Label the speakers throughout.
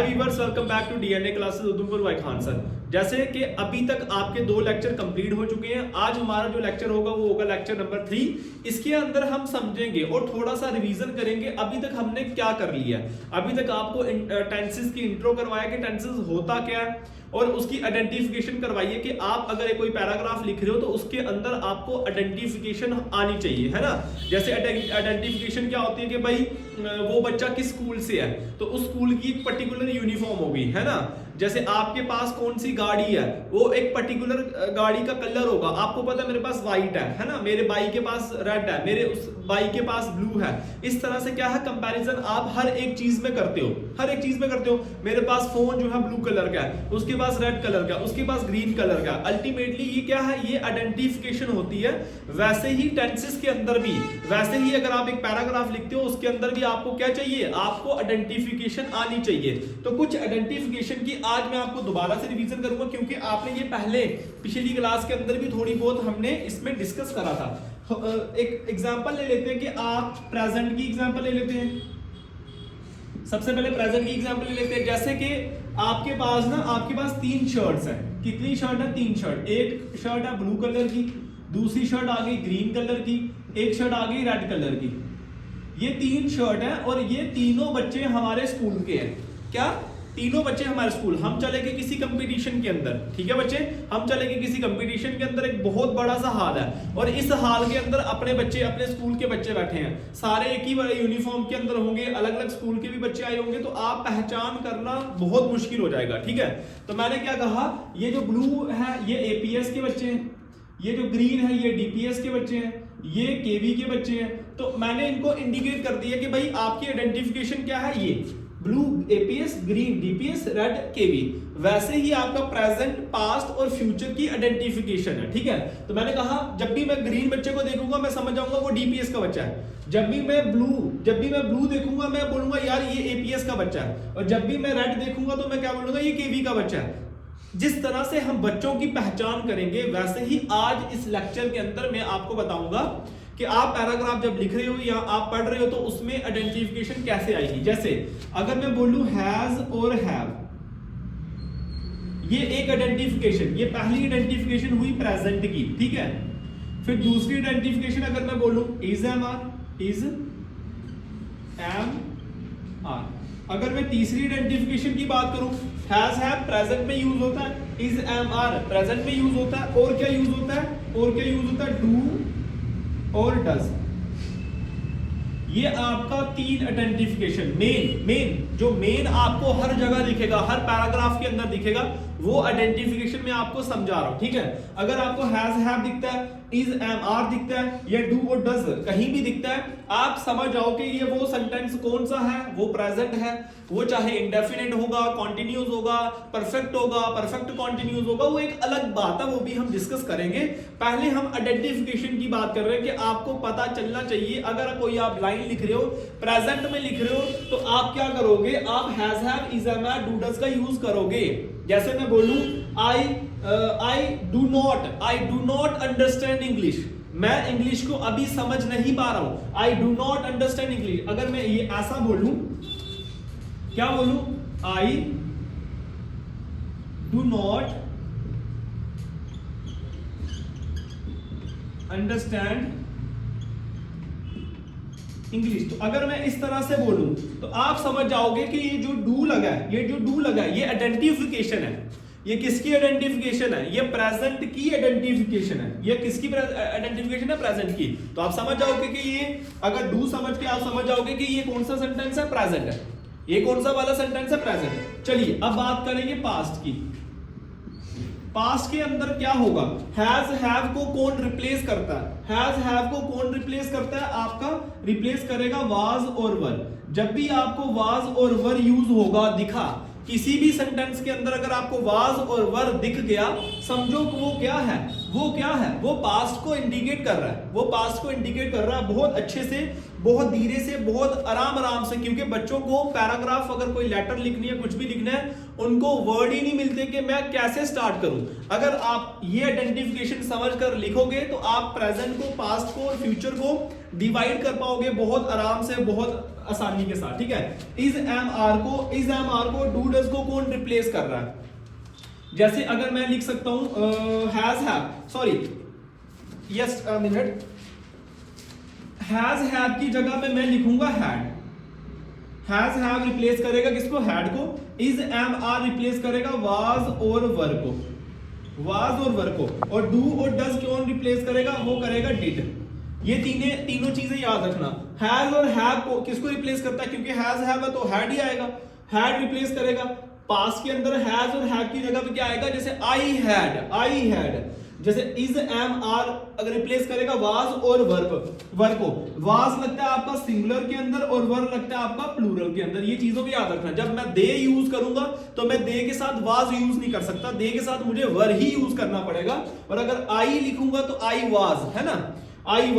Speaker 1: Viewers, welcome back to DNA classes Udhampur by Khan sir. जैसे कि अभी तक आपके 2 लेक्चर कंप्लीट हो चुके हैं। आज हमारा जो लेक्चर होगा वो होगा लेक्चर नंबर 3। इसके अंदर हम समझेंगे और थोड़ा सा रिवीजन करेंगे अभी तक हमने क्या कर लिया है। अभी तक आपको टेंसेस की इंट्रो करवाया कि टेंसेस होता क्या है और उसकी आइडेंटिफिकेशन करवाइए कि आप अगर कोई पैराग्राफ लिख रहे हो तो उसके अंदर आपको आइडेंटिफिकेशन आनी चाहिए, है ना। जैसे आइडेंटिफिकेशन क्या होती है कि भाई वो बच्चा किस स्कूल से है तो उस स्कूल की एक पर्टिकुलर यूनिफॉर्म होगी, है ना। जैसे आपके पास कौन सी गाड़ी है वो एक पर्टिकुलर गाड़ी का कलर होगा। आपको पता है मेरे पास व्हाइट है ना, मेरे बाई के पास रेड है, मेरे उस बाई के पास ब्लू है। इस तरह से क्या है, कंपैरिजन आप हर एक चीज में करते हो, हर एक चीज में करते हो। मेरे पास फोन जो है ब्लू कलर का है, उसके पास रेड कलर का, उसके पास ग्रीन कलर का। अल्टीमेटली ये क्या है, ये आइडेंटिफिकेशन होती है। वैसे ही टेंसेस के अंदर भी, वैसे ही अगर आप एक पैराग्राफ लिखते हो उसके अंदर भी आपको क्या चाहिए, आपको आइडेंटिफिकेशन आनी चाहिए। तो कुछ आइडेंटिफिकेशन की आज मैं आपको दोबारा से रिवीजन करूंगा क्योंकि आपने ये पहले पिछली क्लास के अंदर भी थोड़ी बहुत हमने इसमें डिस्कस करा था। एक एग्जांपल ले लेते हैं कि आप प्रेजेंट की एग्जांपल ले लेते हैं। सबसे पहले प्रेजेंट की एग्जांपल ले लेते हैं। जैसे कि आपके पास 3 शर्ट्स हैं। कितनी शर्ट है? 3 शर्ट। एक शर्ट है ब्लू कलर की, दूसरी शर्ट आ गई ग्रीन कलर की, एक शर्ट आ गई रेड कलर की। ये 3 शर्ट है और ये तीनों बच्चे हमारे स्कूल के हैं। क्या? तीनों बच्चे हमारे स्कूल। हम चले गए किसी कंपटीशन के अंदर, ठीक है बच्चे, हम चले गए किसी कंपटीशन के अंदर। एक बहुत बड़ा सा हॉल है और इस हॉल के अंदर अपने बच्चे, अपने स्कूल के बच्चे बैठे हैं। सारे एक ही यूनिफॉर्म के अंदर होंगे, अलग अलग स्कूल के भी बच्चे आए होंगे, तो आप पहचान करना बहुत मुश्किल हो जाएगा, ठीक है। तो मैंने क्या कहा, ये जो ब्लू है ये एपीएस के बच्चे हैं, ये जो ग्रीन है ये डीपीएस के बच्चे हैं, ये केवी के बच्चे हैं। तो मैंने इनको इंडिकेट कर दिया कि भाई आपकी आइडेंटिफिकेशन क्या है, ये blue APS, green DPS, red KV. वैसे ही आपका प्रेजेंट, पास्ट और फ्यूचर की आइडेंटिफिकेशन है, ठीक है। तो मैंने कहा जब भी मैं ग्रीन बच्चे को देखूंगा मैं समझ जाऊंगा वो डीपीएस का बच्चा है। जब भी मैं ब्लू देखूंगा मैं बोलूंगा यार ये एपीएस का बच्चा है, और जब भी मैं रेड देखूंगा तो मैं क्या बोलूंगा, ये केवी का बच्चा है। जिस तरह से हम बच्चों की पहचान करेंगे वैसे ही आज इस लेक्चर के अंदर मैं आपको बताऊंगा कि आप पैराग्राफ जब लिख रहे हो या आप पढ़ रहे हो तो उसमें आइडेंटिफिकेशन कैसे आएगी। जैसे अगर मैं बोलूं हैज और हैव, ये एक आइडेंटिफिकेशन, ये पहली आइडेंटिफिकेशन हुई प्रेजेंट की, ठीक है। फिर दूसरी आइडेंटिफिकेशन अगर मैं बोलूं is am are, is am are. अगर मैं तीसरी आइडेंटिफिकेशन की बात करूं, हैज हैव प्रेजेंट में यूज होता है, इज एम आर प्रेजेंट में यूज होता है, और क्या यूज होता है, डू और डज। ये आपका 3 आइडेंटिफिकेशन। मेन आपको हर जगह दिखेगा, हर पैराग्राफ के अंदर दिखेगा, वो आइडेंटिफिकेशन मैं आपको समझा रहा हूं, ठीक है। अगर आपको हैज हैव दिखता है, इज एम आर दिखता है या डू और डज कहीं भी दिखता है, आप समझ जाओ कि ये वो सेंटेंस कौन सा है, वो प्रेजेंट है। वो चाहे इंडेफिनिट होगा, कॉन्टिन्यूस होगा, परफेक्ट होगा, परफेक्ट कॉन्टिन्यूस होगा, वो एक अलग बात है, वो भी हम डिस्कस करेंगे। पहले हम आइडेंटिफिकेशन की बात कर रहे हैं कि आपको पता चलना चाहिए। अगर कोई आप लाइन लिख रहे हो, प्रेजेंट में लिख रहे हो, तो आप क्या करोगे, आप has have, is am are, do does का यूज करोगे। जैसे मैं बोलूं I do not understand English, मैं इंग्लिश को अभी समझ नहीं पा रहा हूं, I do not understand English. अगर मैं ये ऐसा बोलूं, क्या बोलूं, I do not understand English, तो अगर मैं इस तरह से बोलूं तो आप समझ जाओगे कि ये जो डू लगा है ये आइडेंटिफिकेशन है। ये किसकी आइडेंटिफिकेशन है, ये प्रेजेंट की आइडेंटिफिकेशन है। ये किसकी आइडेंटिफिकेशन है, प्रेजेंट की। तो आप समझ जाओगे कि ये, अगर डू समझ के आप समझ जाओगे कि ये कौन सा सेंटेंस है, प्रेजेंट है। ये कौन सा वाला सेंटेंस है, प्रेजेंट। चलिए अब बात करेंगे पास्ट की। पास्ट के अंदर क्या होगा, हैज हैव को कौन रिप्लेस करता है, हैज हैव को कौन रिप्लेस करता है, आपका रिप्लेस करेगा वाज और वर। जब भी आपको वाज और वर यूज होगा, दिखा किसी भी सेंटेंस के अंदर, अगर आपको वाज और वर दिख गया, समझो कि वो क्या है, वो पास्ट को इंडिकेट कर रहा है, बहुत अच्छे से बहुत धीरे से, बहुत आराम से, क्योंकि बच्चों को पैराग्राफ अगर कोई लेटर लिखनी है, कुछ भी लिखना है, उनको वर्ड ही नहीं मिलते कि मैं कैसे स्टार्ट करूं। अगर आप ये आइडेंटिफिकेशन समझकर लिखोगे तो आप प्रेजेंट को, पास्ट को और फ्यूचर को डिवाइड कर पाओगे बहुत आराम से, बहुत आसानी के साथ, ठीक है। इज एम आर को डू डज को कौन रिप्लेस कर रहा है? जैसे अगर मैं लिख सकता हूं has have, sorry yes minute, has have की जगह पे मैं लिखूंगा हैड। हैज हैव रिप्लेस करेगा किसको? हैड को। इज एम आर रिप्लेस करेगा वाज और वर को, वाज और वर को। और डू और डज कौन रिप्लेस करेगा? वो करेगा डिड। ये तीनों चीजें याद रखना। हैज और हैव को किसको रिप्लेस करता है? क्योंकि हैज हैव है तो हैड ही आएगा, हैड रिप्लेस करेगा। पास्ट के अंदर हैज और हैव की जगह पे क्या आएगा? जैसे आई हैड। जैसे इज एम आर अगर रिप्लेस करेगा वाज और वर को, वाज लगता है आपका सिंगुलर के अंदर और वर लगता है आपका प्लूरल के अंदर। ये चीजों को याद रखना। जब मैं दे यूज करूंगा तो मैं दे के साथ वाज यूज नहीं कर सकता, दे के साथ मुझे वर ही यूज करना पड़ेगा। और अगर आई लिखूंगा तो आई वाज, है ना, I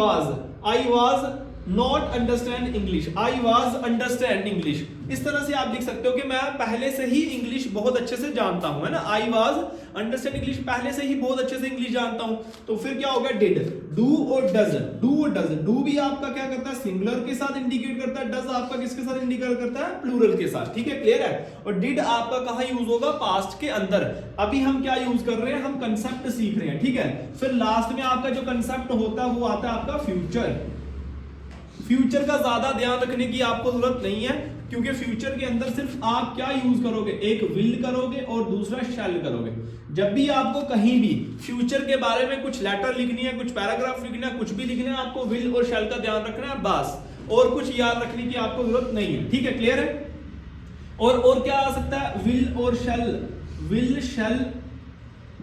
Speaker 1: was not understand English, I was understand English. इस तरह से आप लिख सकते हो कि मैं पहले से ही इंग्लिश बहुत अच्छे से जानता हूं, है ना। आई वाज अंडरस्टैंड इंग्लिश, पहले से ही बहुत अच्छे से इंग्लिश जानता हूं। तो फिर क्या होगा? डिड। डू और डज, डू भी आपका क्या करता है? सिंगुलर के साथ इंडिकेट करता है, डज आपका किसके साथ इंडिकेट करता है? प्लूरल के साथ, ठीक है, क्लियर है। और डिड आपका कहां यूज होगा? पास्ट के अंदर। अभी हम क्या यूज कर रहे हैं? हम कंसेप्ट सीख रहे हैं, ठीक है। फिर लास्ट में आपका जो कंसेप्ट होता है वो आता है आपका फ्यूचर। फ्यूचर का ज्यादा ध्यान रखने की आपको जरूरत नहीं है, क्योंकि फ्यूचर के अंदर सिर्फ आप क्या यूज करोगे? एक विल करोगे और दूसरा शैल करोगे। जब भी आपको कहीं भी फ्यूचर के बारे में कुछ लेटर लिखनी है, कुछ पैराग्राफ लिखना है, कुछ भी लिखना है, आपको विल और शैल का ध्यान रखना है बस, और कुछ याद रखने की आपको जरूरत नहीं है, ठीक है, क्लियर है। और क्या आ सकता है? विल और शैल, विल शैल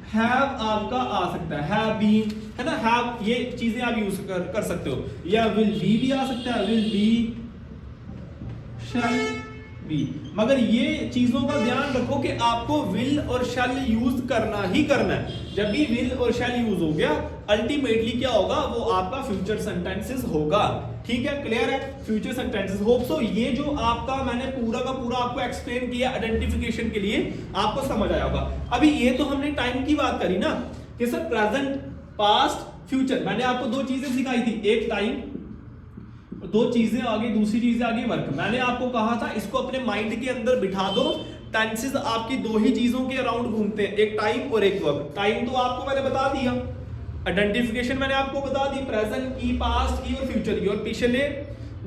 Speaker 1: हैव आपका आ सकता है, हैव बीन, है ना, हैव, ये चीजें आप यूज कर सकते हो। या विल बी भी आ सकता है, विल बी, शैल बी। मगर ये चीजों का ध्यान रखो कि आपको विल और शैल यूज करना ही करना है। जब भी विल और शैल यूज हो गया, अल्टीमेटली क्या होगा? वो आपका फ्यूचर सेंटेंसेस होगा, ठीक है, क्लियर है। Future sentences. होप सो ये जो आपका मैंने पूरा का पूरा आपको एक्सप्लेन किया आइडेंटिफिकेशन के लिए, आपको समझ आया होगा। अभी ये तो हमने टाइम की बात करी ना, कि सर प्रेजेंट, पास्ट, फ्यूचर। मैंने आपको दो चीजें सिखाई थी, एक टाइम, दो चीजें आगे, दूसरी चीजें आगे वर्क। मैंने आपको कहा था इसको अपने माइंड के अंदर बिठा दो। टेंसेस आपकी दो ही चीजों के अराउंड घूमते हैं, एक टाइम और एक वर्क। टाइम तो आपको मैंने बता दिया, आइडेंटिफिकेशन मैंने आपको बता दी, प्रेजेंट की, पास्ट की और फ्यूचर की। और पिछले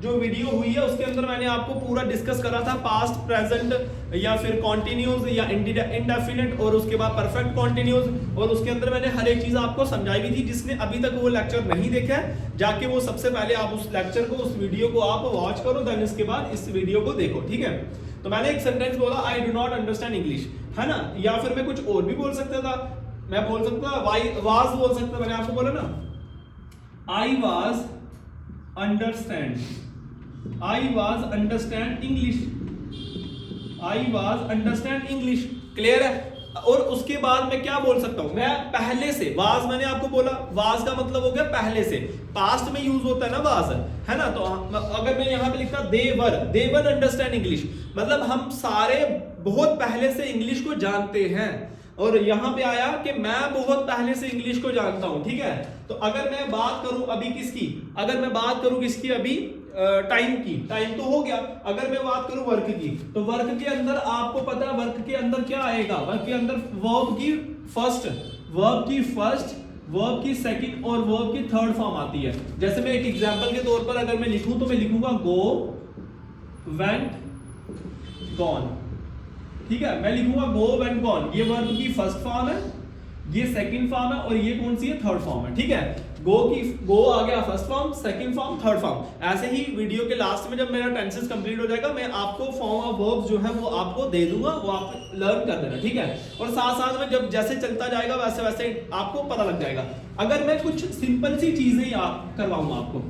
Speaker 1: जो वीडियो हुई है उसके अंदर मैंने आपको पूरा डिस्कस करा था पास्ट, प्रेजेंट या फिर कॉन्टिन्यूज या इंडेफिनिट और उसके बाद परफेक्ट कॉन्टिन्यूज। और उसके अंदर मैंने हर एक चीज आपको समझाई भी थी। जिसने अभी तक वो लेक्चर नहीं देखा है, जाके वो सबसे पहले आप उस लेक्चर को, उस वीडियो को आप वॉच करो, देन इसके बाद इस वीडियो को देखो, ठीक है। तो मैंने एक सेंटेंस बोला, आई डू नॉट अंडरस्टैंड इंग्लिश, है ना। या फिर मैं कुछ और भी बोल सकता था, मैं बोल सकता वाज बोल सकता, मैंने आपको बोला ना, I was understand, I was understand English, I was understand English, clear है। और उसके बाद मैं क्या बोल सकता हूं? मैं पहले से, वाज मैंने आपको बोला, वाज का मतलब हो गया पहले से, पास्ट में यूज होता है ना वाज, है ना। तो अगर मैं यहां पे लिखता दे वर अंडरस्टैंड इंग्लिश, मतलब हम सारे बहुत पहले से इंग्लिश को जानते हैं। और यहां पे आया कि मैं बहुत पहले से इंग्लिश को जानता हूं, ठीक है। तो अगर मैं बात करूं अभी किसकी, अगर मैं बात करूं किसकी अभी, टाइम की, टाइम तो हो गया। अगर मैं बात करूं वर्क की, तो वर्क के अंदर आपको पता है वर्क के अंदर क्या आएगा? वर्क के अंदर वर्ब की फर्स्ट, वर्ब की सेकंड और वर्ब की थर्ड फॉर्म आती है। जैसे मैं एक एग्जांपल के तौर पर अगर मैं लिखूं तो मैं लिखूंगा गो, वेंट, गॉन, ठीक है। मैं लिखूंगा गो, वेंट, गॉन, ये वर्ब की फर्स्ट फॉर्म है, ये सेकंड फॉर्म है और ये कौन सी है? थर्ड फॉर्म है, ठीक है। गो आ गया first form, second form, third form. ऐसे ही वीडियो के लास्ट में जब मेरा टेंसेस कंप्लीट हो जाएगा, मैं आपको फॉर्म ऑफ वर्ब्स जो है वो आपको दे दूंगा, वो आप लर्न कर देना, ठीक है। और साथ साथ में जब जैसे चलता जाएगा वैसे वैसे आपको पता लग जाएगा। अगर मैं कुछ सिंपल सी चीजें याद करवाऊंगा आपको,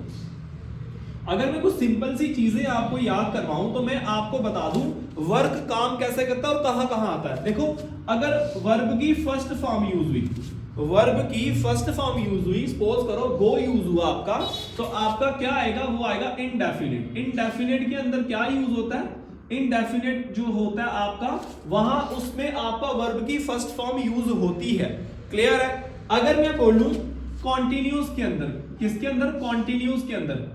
Speaker 1: अगर मैं कुछ सिंपल सी चीजें आपको याद करवाऊं, तो मैं आपको बता दूं वर्क काम कैसे करता है और कहां कहां आता है। देखो, अगर वर्ब की फर्स्ट फॉर्म यूज हुई, वर्ब की फर्स्ट फॉर्म यूज हुई, सपोज करो गो यूज हुआ आपका, तो आपका क्या आएगा, वो आएगा इनडेफिनिट। इनडेफिनिट के अंदर क्या यूज होता है, इनडेफिनिट जो होता है आपका, वहां उसमें आपका वर्ब की फर्स्ट फॉर्म यूज होती है। क्लियर है? अगर मैं बोलूं कॉन्टिन्यूस के अंदर, किसके अंदर, कॉन्टिन्यूस के अंदर,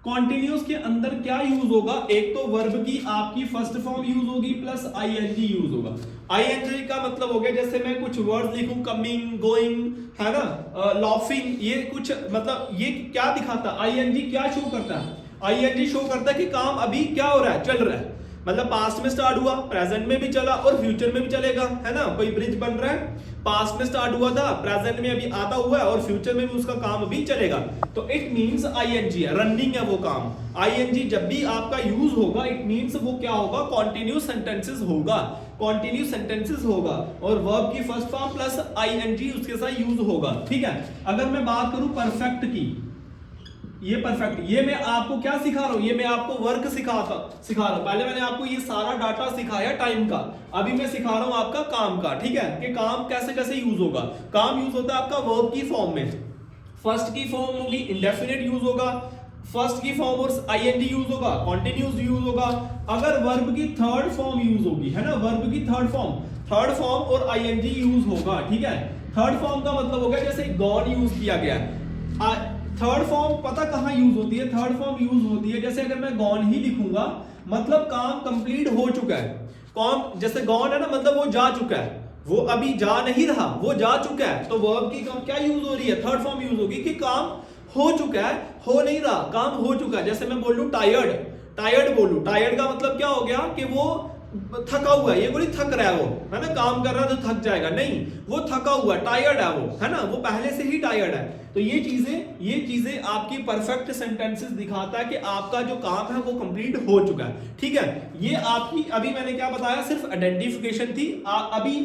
Speaker 1: कॉन्टिन्यूस के अंदर क्या यूज होगा, एक तो वर्ब की आपकी फर्स्ट फॉर्म यूज होगी प्लस आईएनजी यूज होगा। आईएनजी का मतलब हो गया, जैसे मैं कुछ वर्ड लिखूं, कमिंग, गोइंग, है ना, लाफिंग, ये कुछ मतलब ये क्या दिखाता है, आईएनजी क्या शो करता है, आईएनजी शो करता है कि काम अभी क्या हो रहा है, चल रहा है, मतलब पास्ट में स्टार्ट हुआ, प्रेजेंट में भी चला और फ्यूचर में भी चलेगा, है ना, कोई ब्रिज बन रहा है, पास्ट में स्टार्ट हुआ था, प्रेजेंट में अभी आता हुआ है और फ्यूचर में भी उसका काम अभी चलेगा, तो इट मींस आईएनजी है, रनिंग है वो काम। आईएनजी जब भी आपका यूज होगा, इट मींस वो क्या होगा, कॉन्टिन्यूस सेंटेंसेस होगा, कॉन्टिन्यूस सेंटेंसेस होगा, और वर्ब की फर्स्ट फॉर्म प्लस आईएनजी उसके साथ यूज होगा। ठीक है, अगर मैं बात करूं परफेक्ट की, ये परफेक्ट, ये मैं आपको क्या सिखा रहा हूं, ये मैं आपको वर्क सिखा रहा हूं। पहले मैंने आपको ये सारा डाटा सिखाया टाइम का, अभी मैं सिखा रहा हूं आपका काम का। ठीक है, कि काम कैसे कैसे यूज होगा। काम यूज होता है आपका वर्ब की फॉर्म में, फर्स्ट की फॉर्म होगी इंडेफिनिट यूज होगा, फर्स्ट की फॉर्म और आईएनजी यूज होगा, कॉन्टिन्यूस यूज होगा। अगर वर्ब की थर्ड फॉर्म यूज होगी, है ना, वर्ब की थर्ड फॉर्म और आईएनजी यूज होगा। ठीक है, थर्ड फॉर्म का मतलब हो गया जैसे गॉन यूज किया गया। थर्ड फॉर्म पता कहां यूज होती है, थर्ड फॉर्म यूज होती है जैसे अगर मैं गॉन ही लिखूंगा, मतलब काम कंप्लीट हो चुका है, काम जैसे गॉन है ना, मतलब वो जा चुका है, वो अभी जा नहीं रहा, वो जा चुका है, तो वर्ब की क्या यूज हो रही है, थर्ड फॉर्म यूज होगी कि काम हो चुका है, हो नहीं रहा, काम हो चुका है। जैसे मैं बोलूं टायर्ड, टायर्ड बोलूं, टायर्ड का मतलब क्या हो गया कि वो थका हुआ है, ये बोली थक रहा है वो, है ना, काम कर रहा है तो थक जाएगा, नहीं, वो थका हुआ, टायर्ड है वो, है ना, वो पहले से ही टायर्ड है। तो ये चीजें आपकी परफेक्ट सेंटेंसेस दिखाता है कि आपका जो काम है वो कंप्लीट हो चुका है। ठीक है, ये आपकी अभी मैंने क्या बताया, सिर्फ आइडेंटिफिकेशन थी। अभी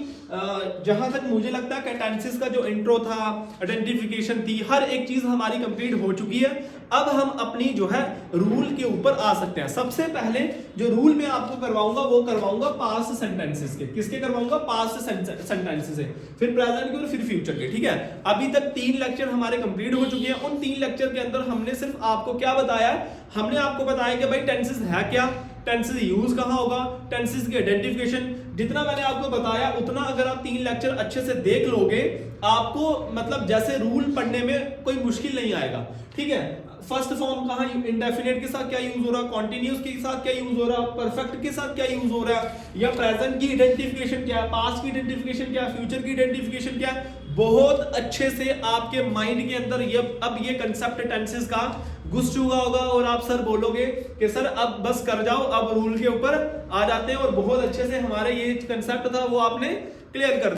Speaker 1: जहां तक मुझे लगता है कि टेंसेस का जो इंट्रो था, आइडेंटिफिकेशन थी, हर एक चीज हमारी कंप्लीट हो चुकी है। अब हम अपनी जो है रूल के ऊपर आ सकते हैं। सबसे पहले जो रूल मैं आपको करवाऊंगा वो करवाऊंगा पास्ट सेंटेंसेस के, किसके करवाऊंगा, पास्ट सेंटेंसेस से, फिर प्रेजेंट के और फिर फ्यूचर के। ठीक है, अभी तक 3 लेक्चर हमारे कंप्लीट हो चुके हैं। उन 3 लेक्चर के अंदर हमने सिर्फ आपको क्या बताया, हमने आपको बताया कि भाई टेंसेस है क्या, टेंसेस यूज कहां होगा, टेंसेस की आइडेंटिफिकेशन, जितना मैंने आपको बताया उतना अगर आप 3 लेक्चर अच्छे से देख लोगे, आपको मतलब जैसे रूल पढ़ने में कोई मुश्किल नहीं आएगा। ठीक है, फर्स्ट फॉर्म कहां, इंडेफिनिट के साथ क्या यूज हो रहा, कॉन्टिन्यूस के साथ क्या यूज हो रहा, परफेक्ट के साथ क्या यूज हो रहा है, या प्रेजेंट की आइडेंटिफिकेशन क्या है, पास्ट की आइडेंटिफिकेशन क्या है, फ्यूचर की आइडेंटिफिकेशन क्या है, बहुत अच्छे से आपके माइंड के अंदर अब ये कंसेप्ट टेंसेस का घुस चुका होगा और आप सर बोलोगे कि सर अब बस कर जाओ, अब रूल के ऊपर आ जाते हैं, और बहुत अच्छे से हमारे ये कंसेप्ट था वो आपने क्लियर कर